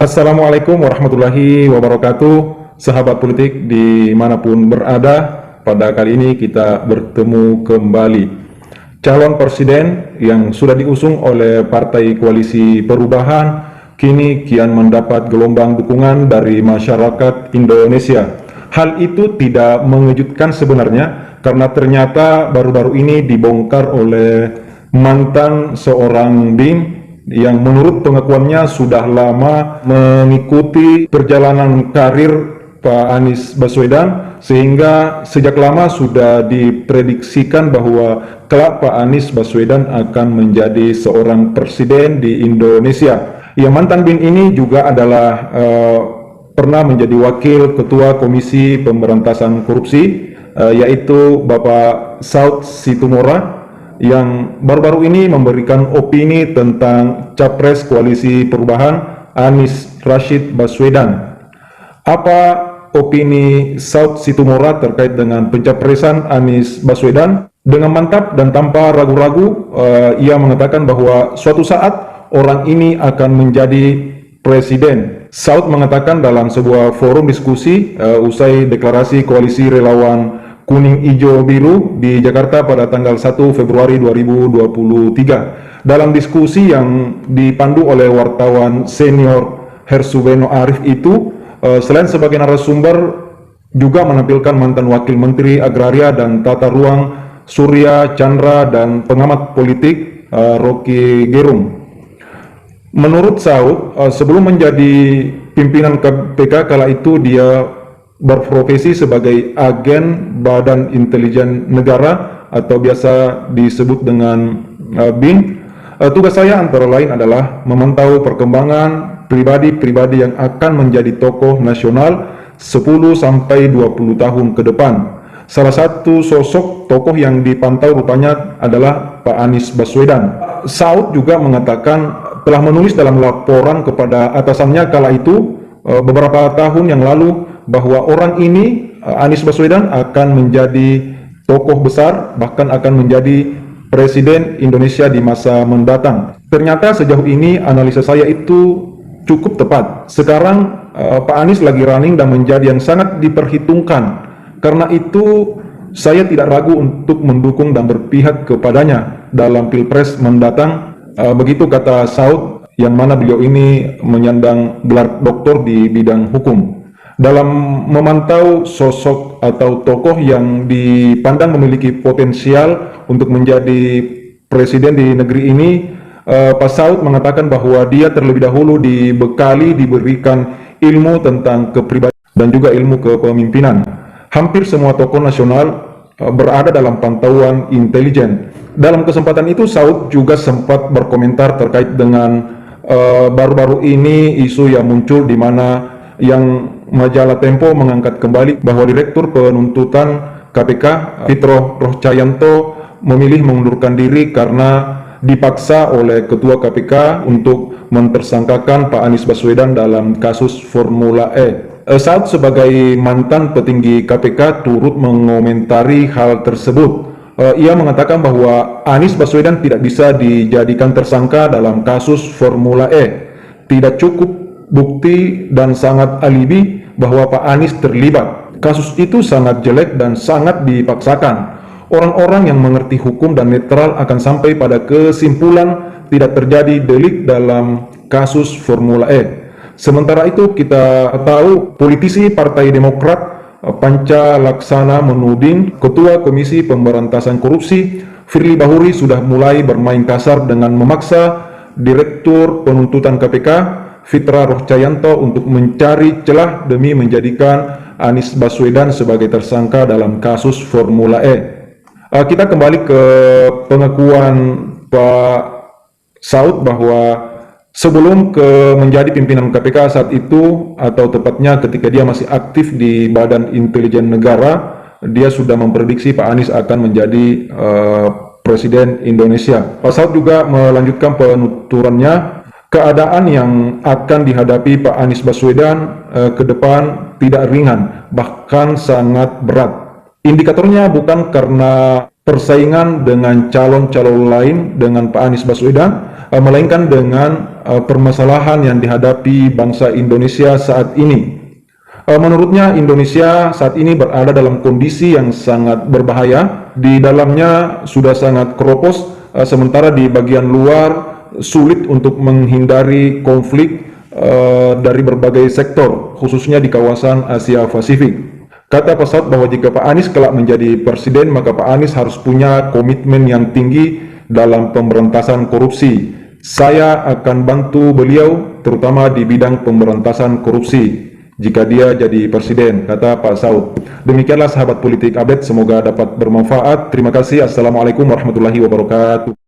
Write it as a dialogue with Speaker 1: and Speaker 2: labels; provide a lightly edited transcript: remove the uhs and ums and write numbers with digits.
Speaker 1: Assalamualaikum warahmatullahi wabarakatuh, sahabat politik dimanapun berada. Pada kali ini kita bertemu kembali. Calon presiden yang sudah diusung oleh Partai Koalisi Perubahan kini kian mendapat gelombang dukungan dari masyarakat Indonesia. Hal itu tidak mengejutkan sebenarnya, karena ternyata baru-baru ini dibongkar oleh mantan seorang BIM yang menurut pengakuannya sudah lama mengikuti perjalanan karir Pak Anies Baswedan, sehingga sejak lama sudah diprediksikan bahwa kelak Pak Anies Baswedan akan menjadi seorang presiden di Indonesia. Yang mantan BIN ini juga adalah pernah menjadi wakil ketua Komisi Pemberantasan Korupsi, yaitu Bapak Saud Situmorang, yang baru-baru ini memberikan opini tentang Capres Koalisi Perubahan Anies Rashid Baswedan. Apa opini Saud Situmorang terkait dengan pencapresan Anies Baswedan? Dengan mantap dan tanpa ragu-ragu, ia mengatakan bahwa suatu saat orang ini akan menjadi presiden. Saud mengatakan dalam sebuah forum diskusi usai deklarasi koalisi relawan kuning hijau biru di Jakarta pada tanggal 1 Februari 2023. Dalam diskusi yang dipandu oleh wartawan senior Hersubeno Arif itu, selain sebagai narasumber, juga menampilkan mantan Wakil Menteri Agraria dan Tata Ruang Surya Chandra dan pengamat politik Rocky Gerung. Menurut Saud, sebelum menjadi pimpinan KPK kala itu dia berprofesi sebagai agen Badan Intelijen Negara atau biasa disebut dengan BIN. Tugas saya antara lain adalah memantau perkembangan pribadi-pribadi yang akan menjadi tokoh nasional 10 sampai 20 tahun ke depan. Salah satu sosok tokoh yang dipantau rupanya adalah Pak Anies Baswedan. Saud juga mengatakan telah menulis dalam laporan kepada atasannya kala itu beberapa tahun yang lalu bahwa orang ini, Anies Baswedan, akan menjadi tokoh besar, bahkan akan menjadi presiden Indonesia di masa mendatang. Ternyata sejauh ini analisa saya itu cukup tepat. Sekarang Pak Anies lagi running dan menjadi yang sangat diperhitungkan. Karena itu saya tidak ragu untuk mendukung dan berpihak kepadanya dalam Pilpres mendatang. Begitu kata Saud, yang mana beliau ini menyandang gelar doktor di bidang hukum. Dalam memantau sosok atau tokoh yang dipandang memiliki potensial untuk menjadi presiden di negeri ini, Pak Saud mengatakan bahwa dia terlebih dahulu diberikan ilmu tentang kepribadian dan juga ilmu kepemimpinan. Hampir semua tokoh nasional berada dalam pantauan intelijen. Dalam kesempatan itu, Saud juga sempat berkomentar terkait dengan baru-baru ini isu yang muncul di mana yang majalah Tempo mengangkat kembali bahwa Direktur Penuntutan KPK Fitro Rohcayanto memilih mengundurkan diri karena dipaksa oleh Ketua KPK untuk mentersangkakan Pak Anies Baswedan dalam kasus Formula E. Saud sebagai mantan petinggi KPK turut mengomentari hal tersebut. Ia mengatakan bahwa Anies Baswedan tidak bisa dijadikan tersangka dalam kasus Formula E. Tidak cukup bukti dan sangat alibi bahwa Pak Anies terlibat. Kasus itu sangat jelek dan sangat dipaksakan. Orang-orang yang mengerti hukum dan netral akan sampai pada kesimpulan tidak terjadi delik dalam kasus Formula E. Sementara itu kita tahu politisi Partai Demokrat Panca Laksana menuding Ketua Komisi Pemberantasan Korupsi Firly Bahuri sudah mulai bermain kasar dengan memaksa Direktur Penuntutan KPK Fitra Rohcayanto untuk mencari celah demi menjadikan Anies Baswedan sebagai tersangka dalam kasus Formula E. Kita kembali ke pengakuan Pak Saud bahwa sebelum menjadi pimpinan KPK saat itu, atau tepatnya ketika dia masih aktif di Badan Intelijen Negara, dia sudah memprediksi Pak Anies akan menjadi presiden Indonesia. Pak Saud juga melanjutkan penuturannya, keadaan yang akan dihadapi Pak Anies Baswedan ke depan tidak ringan, bahkan sangat berat. Indikatornya bukan karena persaingan dengan calon-calon lain dengan Pak Anies Baswedan, melainkan dengan permasalahan yang dihadapi bangsa Indonesia saat ini. Menurutnya Indonesia saat ini berada dalam kondisi yang sangat berbahaya. Di dalamnya sudah sangat keropos, sementara di bagian luar sulit untuk menghindari konflik dari berbagai sektor, khususnya di kawasan Asia Pasifik. Kata Pak Saud bahwa jika Pak Anies kelak menjadi presiden, maka Pak Anies harus punya komitmen yang tinggi dalam pemberantasan korupsi. Saya akan bantu beliau terutama di bidang pemberantasan korupsi jika dia jadi presiden, kata Pak Saud. Demikianlah sahabat politik update, semoga dapat bermanfaat. Terima kasih. Assalamualaikum warahmatullahi wabarakatuh.